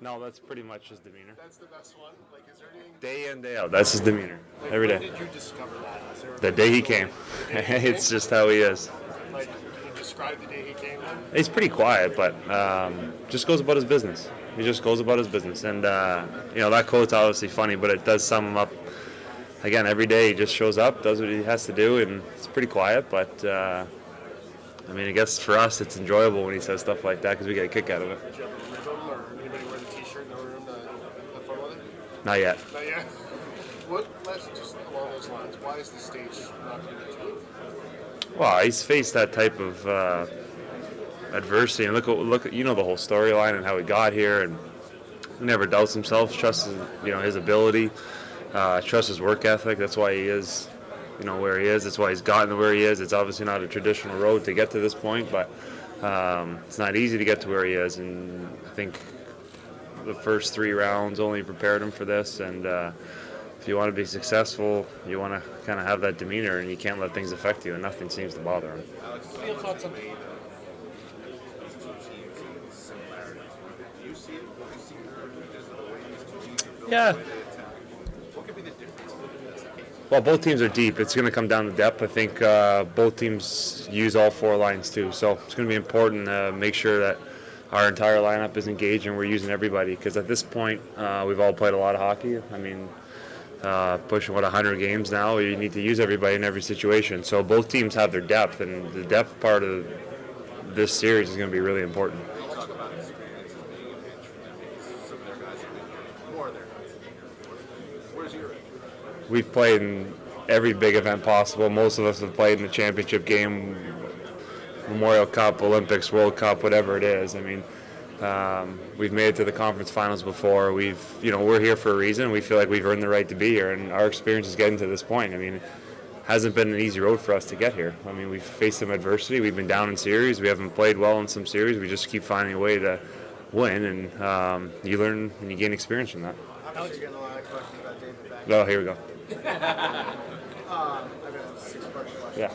No, that's pretty much his demeanor. That's the best one. Like, is there anything? Day in, day out. That's his demeanor. Like, Every when day. did you discover that? Is there The a day he particular- came. The day he came? It's just how he is. Like, can you describe the day he came then? He's pretty quiet, but just goes about his business. He just goes about his business. And, that quote's obviously funny, but it does sum him up. Again, every day he just shows up, does what he has to do, and it's pretty quiet. But, I guess for us it's enjoyable when he says stuff like that because we get a kick out of it. Did you ever rip him or anybody wear the t-shirt in the room to have fun with it? Not yet. Not yet. Let's just along those lines. Why is the stage not going to be tough? Well, he's faced that type of adversity, and look at the whole storyline and how he got here, and he never doubts himself, trusts his ability, trusts his work ethic. That's why he is, where he is. That's why he's gotten to where he is. It's obviously not a traditional road to get to this point, but it's not easy to get to where he is, and I think the first 3 rounds only prepared him for this, and if you want to be successful, you want to kind of have that demeanor, and you can't let things affect you, and nothing seems to bother him. Alex, what are your thoughts on the Yeah. What could be the difference? Well, both teams are deep. It's going to come down to depth. I think both teams use all 4 lines too, so it's going to be important to make sure that our entire lineup is engaged and we're using everybody, because at this point we've all played a lot of hockey. Pushing 100 games now. You need to use everybody in every situation. So both teams have their depth, and the depth part of this series is going to be really important. Talk about experience of being a bench for some of their guys more of their guys. Where's your edge? We've played in every big event possible. Most of us have played in the championship game, Memorial Cup, Olympics, World Cup, whatever it is. We've made it to the conference finals before. We're here for a reason. We feel like we've earned the right to be here, and our experience is getting to this point. It hasn't been an easy road for us to get here. We've faced some adversity. We've been down in series. We haven't played well in some series. We just keep finding a way to win, and you learn and you gain experience from that. Alex, you're getting a lot of questions about David Beck. Oh, here we go. I've got 6 questions. Yeah.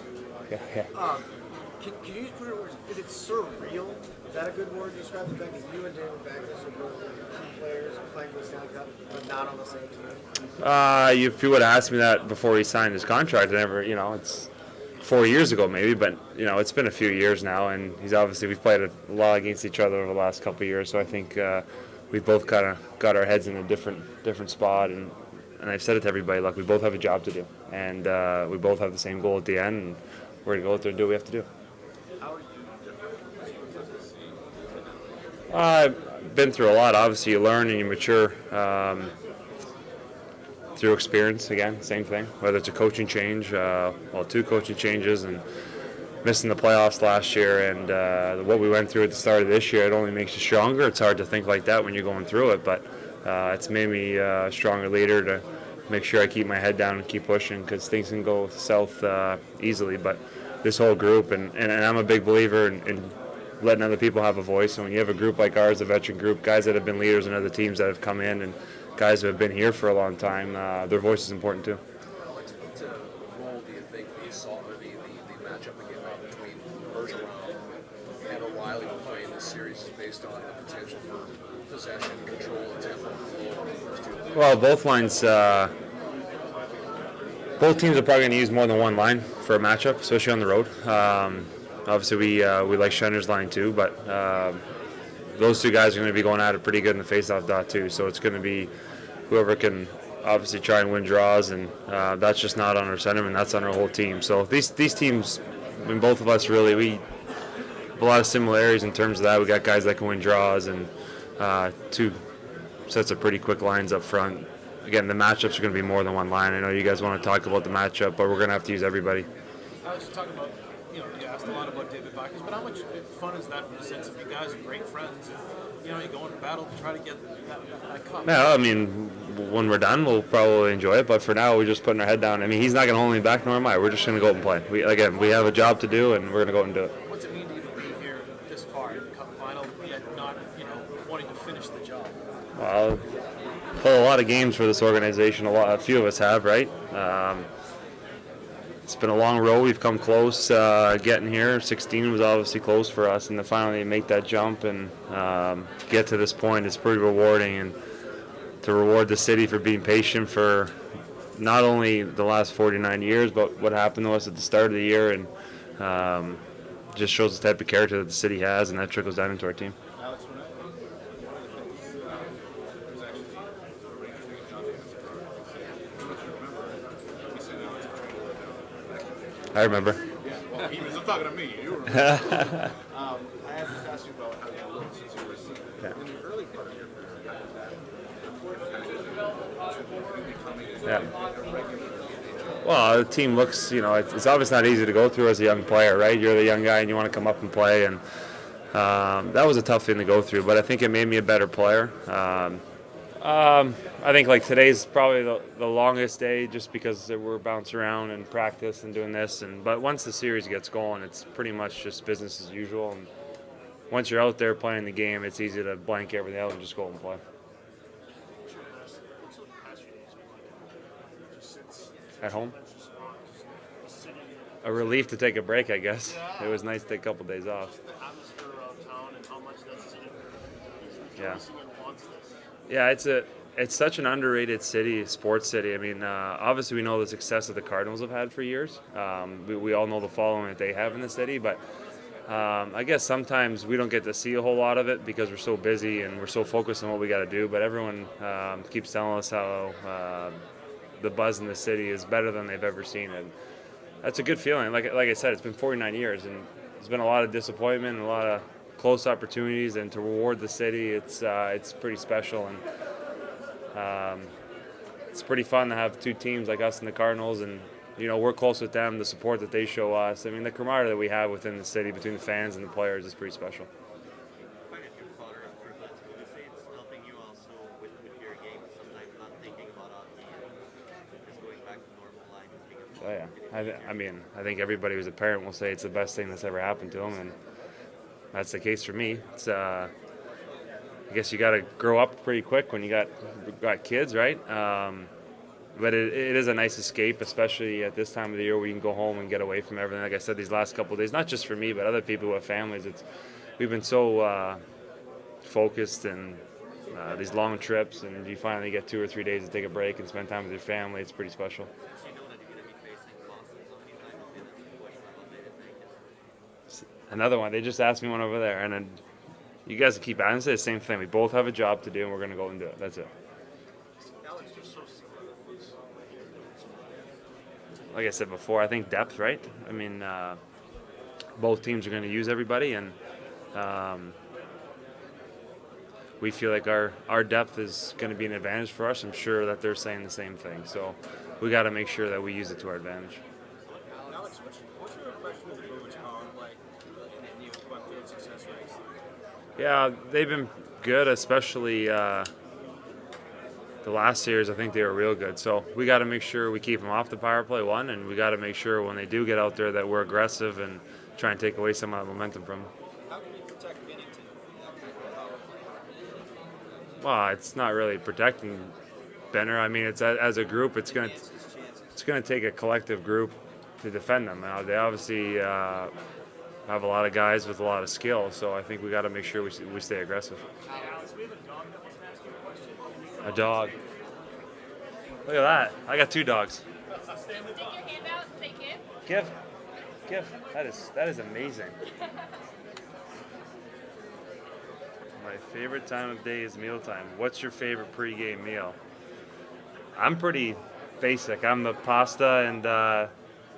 Can you just put it in words? Is it surreal? Is that a good word to describe the fact that you and David Backes are both key players playing for the Stanley Cup, but not on the same team? If you would have asked me that before he signed his contract, it's 4 years ago maybe, but it's been a few years now, and we've played a lot against each other over the last couple of years. So I think we've both kind of got our heads in a different spot, and I've said it to everybody. Look, we both have a job to do, and we both have the same goal at the end, and we're gonna go out there and do what we have to do. How are you different? I've been through a lot. Obviously, you learn and you mature through experience. Again, same thing. Whether it's a coaching change, 2 coaching changes, and missing the playoffs last year, and what we went through at the start of this year, it only makes you stronger. It's hard to think like that when you're going through it, but it's made me a stronger leader to make sure I keep my head down and keep pushing, because things can go south easily. But this whole group, and I'm a big believer in letting other people have a voice. And when you have a group like ours, a veteran group, guys that have been leaders in other teams that have come in, and guys who have been here for a long time, their voice is important too. Alex, what role do you think the matchup again between Bergeron and O'Reilly will play in this series is based on the potential for possession, control, and tempo? Well, both lines, both teams are probably going to use more than one line for a matchup, especially on the road. Obviously, we like Schenner's line too, but those 2 guys are going to be going at it pretty good in the faceoff dot too. So it's going to be whoever can obviously try and win draws, and that's just not on our centerman, that's on our whole team. So these teams, both of us really, we have a lot of similarities in terms of that. We got guys that can win draws, and 2 sets of pretty quick lines up front. Again, the matchups are going to be more than one line. I know you guys want to talk about the matchup, but we're going to have to use everybody. I was just talking about, you asked a lot about David Backes, but how much fun is that from the sense of you guys are great friends, and, you go into battle to try to get that cup? Yeah, when we're done, we'll probably enjoy it, but for now, we're just putting our head down. He's not going to hold me back, nor am I. We're just going to go out and play. We have a job to do, and we're going to go out and do it. What's it mean to even be here this far in the cup final, yet not, wanting to finish the job? Well, played a lot of games for this organization. A few of us have, right? it's been a long road. We've come close getting here. 16 was obviously close for us, and to finally make that jump and get to this point is pretty rewarding. And to reward the city for being patient for not only the last 49 years, but what happened to us at the start of the year, and just shows the type of character that the city has, and that trickles down into our team. Alex, one of the things was actually a Rangers thing with John Hammond. I don't know if you remember. He said Alex was trying to work out back in the day. I remember. Yeah, well, he was talking to me. You remember. I have just asked you about how you looked since you were a senior. In the early part of your career, how was that important factor to becoming a regular? Well, the team looks, it's obviously not easy to go through as a young player, right? You're the young guy and you want to come up and play, and that was a tough thing to go through, but I think it made me a better player. I think like today's probably the longest day just because we're bouncing around and practice and doing this, but once the series gets going, it's pretty much just business as usual, and once you're out there playing the game, it's easy to blank everything out and just go and play. At home? A relief to take a break, I guess. It was nice to take a couple days off. Yeah. Yeah, it's such an underrated city, sports city. I mean, obviously we know the success that the Cardinals have had for years. We all know the following that they have in the city, but I guess sometimes we don't get to see a whole lot of it because we're so busy and we're so focused on what we got to do. But everyone keeps telling us how the buzz in the city is better than they've ever seen it. That's a good feeling. Like I said, it's been 49 years, and there's been a lot of disappointment and a lot of close opportunities, and to reward the city, it's pretty special, and it's pretty fun to have two teams like us and the Cardinals, and we're close with them. The support that they show us, I mean, the camaraderie that we have within the city between the fans and the players is pretty special. Oh yeah, I think everybody who's a parent will say it's the best thing that's ever happened to them, and that's the case for me. It's I guess you got to grow up pretty quick when you got kids, right? But it is a nice escape, especially at this time of the year where you can go home and get away from everything. Like I said, these last couple of days, not just for me, but other people who have families. We've been so focused and these long trips, and you finally get 2 or 3 days to take a break and spend time with your family. It's pretty special. Another one. They just asked me one over there, and then you guys keep asking the same thing. We both have a job to do, and we're going to go and do it. That's it. Like I said before, I think depth, right? I mean, both teams are going to use everybody, and we feel like our depth is going to be an advantage for us. I'm sure that they're saying the same thing. So we got to make sure that we use it to our advantage. Alex, what's your impression of the Bruins like in the field success race? Yeah, they've been good, especially the last series. I think they were real good. So we got to make sure we keep them off the power play, one, and we got to make sure when they do get out there that we're aggressive and try and take away some of that momentum from them. How can you protect Binnington from that type of power play? Well, it's not really protecting Benner. I mean, it's as a group, it's going to take a collective group to defend them. Now, they obviously have a lot of guys with a lot of skill, so I think we got to make sure we stay aggressive. A dog. Look at that. I got 2 dogs. Stick your hand out and say give. Give. That is amazing. My favorite time of day is mealtime. What's your favorite pregame meal? I'm pretty basic. I'm the pasta and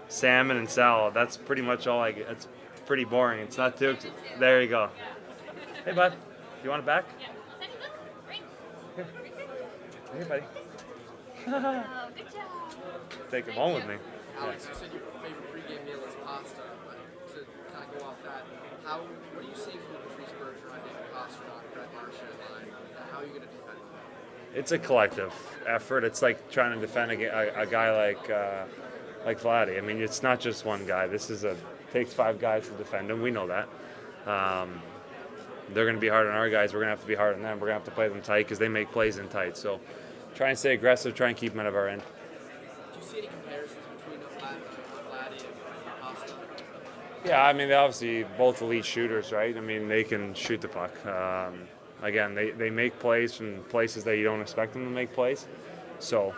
salmon and salad. That's pretty much all I get. It's pretty boring. It's not too. There you go. Hey, bud. You want it back? Yeah. Great. Here. Hey, buddy. Oh, good job. Take him home with me. Alex, you said your favorite pregame meal is pasta, but to kind of go off that, what are you seeing from Patrice Bergeron, David Pastrnak, Brett Marchand line? How are you going to defend it? It's a collective effort. It's like trying to defend a guy like Vladdy. I mean, it's not just one guy. Takes 5 guys to defend him. We know that. They're going to be hard on our guys. We're going to have to be hard on them. We're going to have to play them tight because they make plays in tight. So try and stay aggressive. Try and keep them out of our end. Do you see any comparisons between Vladdy Yeah, I mean, they're obviously both elite shooters, right? I mean, they can shoot the puck. Again, they make plays from places that you don't expect them to make plays. So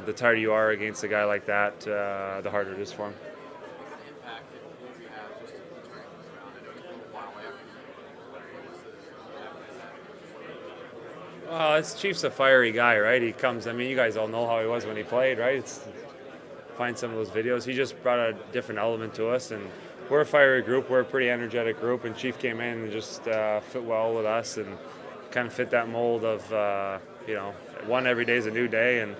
the tighter you are against a guy like that, the harder it is for him. What kind of impact did you have just in turning things around? I know it took a little while after you. Well, it's Chief's a fiery guy, right? He comes. I mean, you guys all know how he was when he played, right? Find some of those videos. He just brought a different element to us, and we're a fiery group. We're a pretty energetic group, and Chief came in and just fit well with us and kind of fit that mold of one every day is a new day and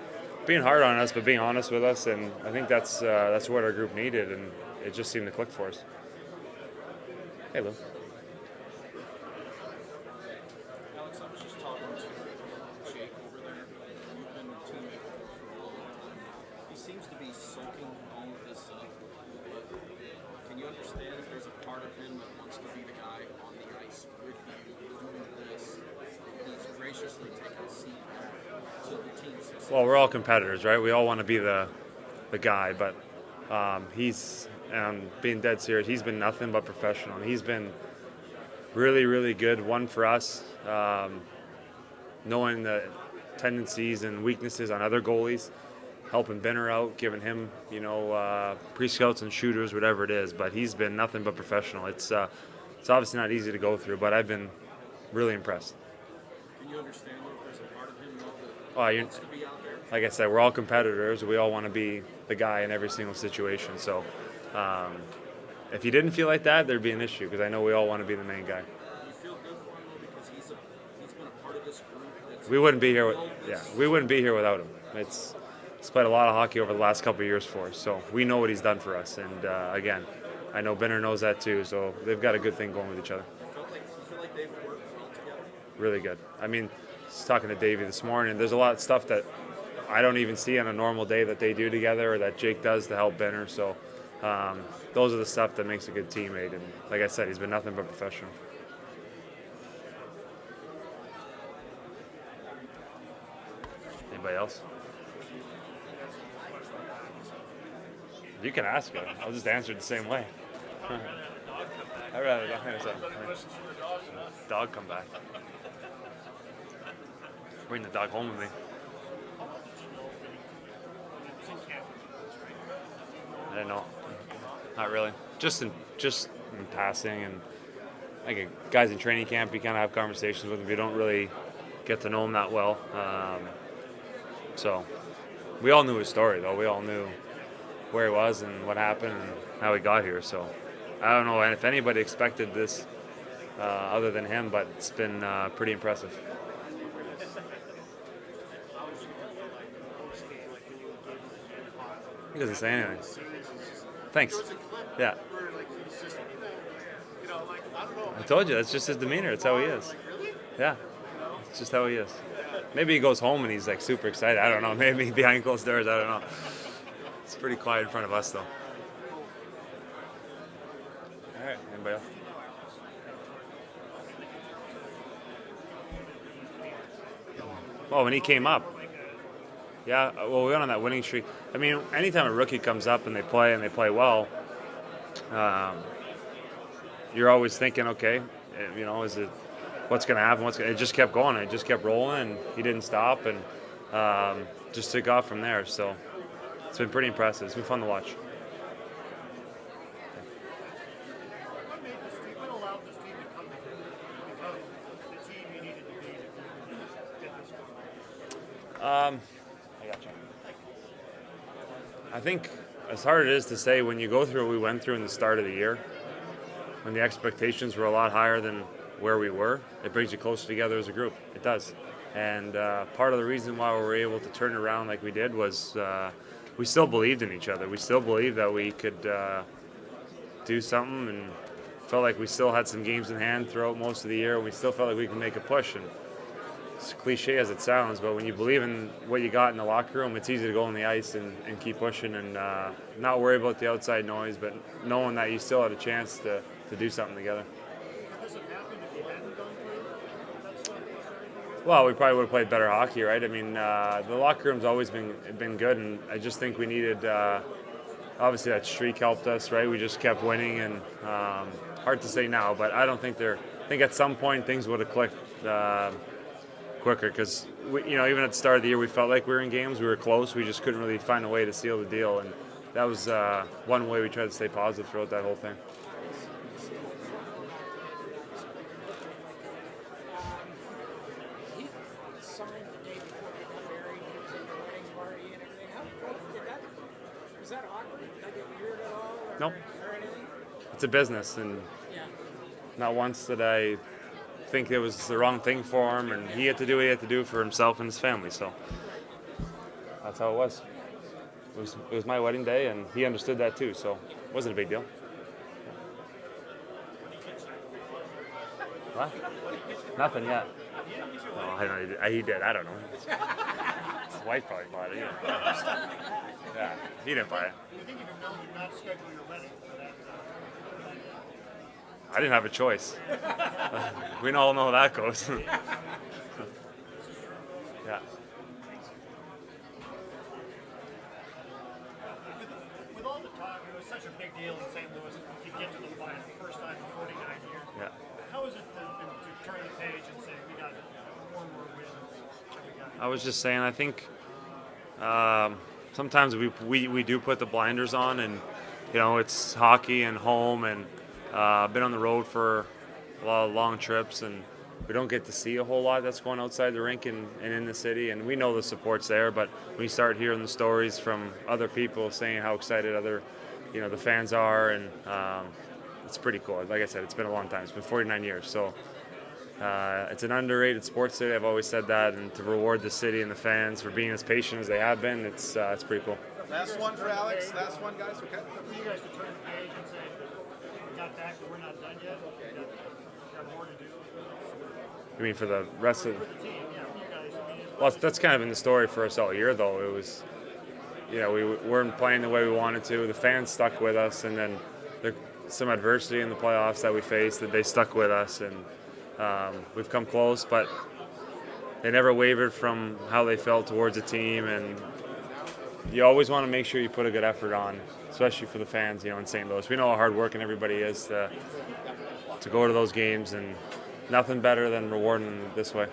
being hard on us, but being honest with us. And I think that's what our group needed, and it just seemed to click for us. Hey, Lou. Alex, I was just talking to Jake over there. You've been a teammate for a long time. He seems to be soaking all of this up. But can you understand if there's a part of him that wants to be the guy on the ice with you doing this? He's graciously taken a seat to the team's success. Well, we're all competitors, right? We all want to be the guy, but he's, and I'm being dead serious, he's been nothing but professional. He's been really, really good, one for us, knowing the tendencies and weaknesses on other goalies, helping Benner out, giving him, pre-scouts and shooters, whatever it is. But he's been nothing but professional. It's obviously not easy to go through, but I've been really impressed. Can you understand if there's a part of him that Well, wants to be out there? like I said, we're all competitors. We all want to be the guy in every single situation. So if you didn't feel like that, there'd be an issue because I know we all want to be the main guy. Do you feel good for him though, because he's been a part of this group that's We wouldn't be here. built this- We wouldn't be here without him. He's played a lot of hockey over the last couple of years for us, so we know what he's done for us. And again, I know Benner knows that too. So they've got a good thing going with each other. You feel like they've worked well together? Really good. I mean, just talking to Davey this morning, there's a lot of stuff that I don't even see on a normal day that they do together or that Jake does to help Benner. So those are the stuff that makes a good teammate. And like I said, he's been nothing but professional. Anybody else? You can ask it. I'll just answer it the same way. I'd rather dog come back. Bring the dog home with me. I don't know. Not really. Just in passing, and like guys in training camp, you kind of have conversations with them. You don't really get to know them that well. So we all knew his story, though. We all knew where he was and what happened and how he got here. So I don't know if anybody expected this other than him, but it's been pretty impressive. He doesn't say anything. Thanks. Yeah. I told you, that's just his demeanor. It's how he is. Yeah. It's just how he is. Maybe he goes home and he's like super excited. I don't know. Maybe behind closed doors. I don't know. It's pretty quiet in front of us, though. All right. Anybody else? Well, when he came up, yeah. Well, we went on that winning streak. I mean, anytime a rookie comes up and they play well, you're always thinking, okay, is it what's going to happen? It just kept going. It just kept rolling, and he didn't stop, and just took off from there. So it's been pretty impressive. It's been fun to watch. What allowed this team to come together and become the team you needed to be to get this far? I gotcha. I think as hard it is to say, when you go through what we went through in the start of the year, when the expectations were a lot higher than where we were, it brings you closer together as a group. It does. And part of the reason why we were able to turn it around like we did was we still believed in each other. We still believed that we could do something, and felt like we still had some games in hand throughout most of the year. We still felt like we could make a push. And as cliche as it sounds, but when you believe in what you got in the locker room, it's easy to go on the ice and keep pushing and not worry about the outside noise, but knowing that you still had a chance to do something together. This had happened if you hadn't gone through that stuff. Well, we probably would have played better hockey, right? I mean, the locker room's always been good, and I just think we needed obviously that streak helped us, right? We just kept winning, and hard to say now, but I don't think they're. I think at some point things would have clicked quicker because even at the start of the year we felt like we were in games, we were close, we just couldn't really find a way to seal the deal, and that was one way we tried to stay positive throughout that whole thing. He signed the day before they got married. He was at the wedding party and everything. How did that? Was that awkward? Did that get weird at all? Or, Nope. or anything? It's a business, and Yeah. not once did I think it was the wrong thing for him, and he had to do what he had to do for himself and his family. So that's how it was. It was my wedding day, and he understood that too. So it wasn't a big deal. What? Nothing yet. No, I don't know. He did. I don't know. His wife probably bought it. Yeah, he didn't buy it. You think you can know you're not schedule your wedding for that? I didn't have a choice. We all know how that goes. Yeah. With all the talk, it was such a big deal in St. Louis to get to the final, first time in 49 years. Yeah. How is it to turn the page and say we got four more wins than we got? I was just saying, I think sometimes we do put the blinders on, and it's hockey and home, and been on the road for a lot of long trips, and we don't get to see a whole lot that's going outside the rink and in the city, and we know the support's there, but we start hearing the stories from other people saying how excited the fans are, and it's pretty cool. Like I said, it's been a long time. It's been 49 years, so it's an underrated sports city. I've always said that, and to reward the city and the fans for being as patient as they have been, it's pretty cool. Last one for Alex. Last one, guys. Okay. For you guys to turn the page and say we got that, but we're not done yet. We got more to do. I mean, for the rest of For the team, yeah, for you guys. I mean, well, that's kind of been the story for us all year, though. It was, we weren't playing the way we wanted to. The fans stuck with us, and then some adversity in the playoffs that we faced, that they stuck with us, and we've come close, but they never wavered from how they felt towards the team, and you always want to make sure you put a good effort on, especially for the fans, in St. Louis. We know how hard working everybody is to go to those games, and nothing better than rewarding them this way.